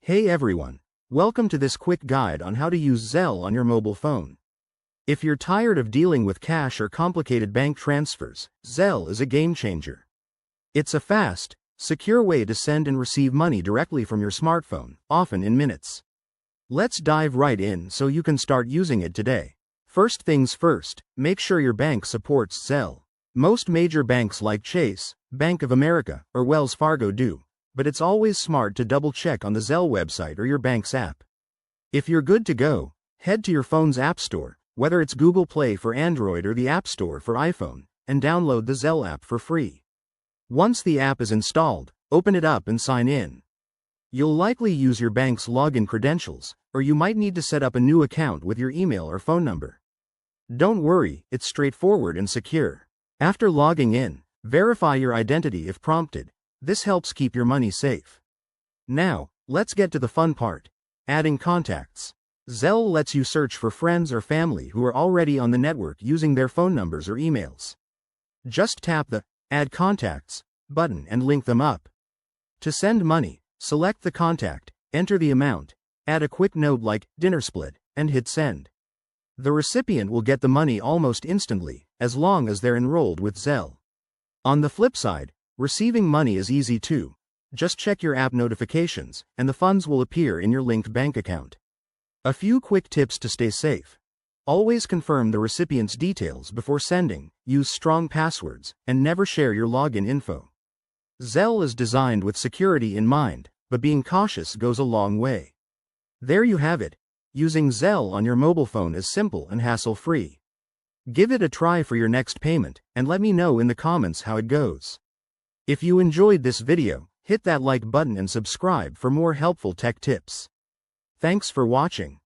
Hey everyone! Welcome to this quick guide on how to use Zelle on your mobile phone. If you're tired of dealing with cash or complicated bank transfers, Zelle is a game changer. It's a fast, secure way to send and receive money directly from your smartphone, often in minutes. Let's dive right in so you can start using it today. First things first, make sure your bank supports Zelle. Most major banks like Chase, Bank of America, or Wells Fargo do, but it's always smart to double-check on the Zelle website or your bank's app. If you're good to go, head to your phone's App Store, whether it's Google Play for Android or the App Store for iPhone, and download the Zelle app for free. Once the app is installed, open it up and sign in. You'll likely use your bank's login credentials, or you might need to set up a new account with your email or phone number. Don't worry, it's straightforward and secure. After logging in, verify your identity if prompted. This helps keep your money safe. Now, let's get to the fun part. Adding contacts. Zelle lets you search for friends or family who are already on the network using their phone numbers or emails. Just tap the Add Contacts button and link them up. To send money, select the contact, enter the amount, add a quick note like dinner split, and hit send. The recipient will get the money almost instantly, as long as they're enrolled with Zelle. On the flip side, receiving money is easy too. Just check your app notifications, and the funds will appear in your linked bank account. A few quick tips to stay safe. Always confirm the recipient's details before sending, use strong passwords, and never share your login info. Zelle is designed with security in mind, but being cautious goes a long way. There you have it. Using Zelle on your mobile phone is simple and hassle-free. Give it a try for your next payment, and let me know in the comments how it goes. If you enjoyed this video, hit that like button and subscribe for more helpful tech tips. Thanks for watching.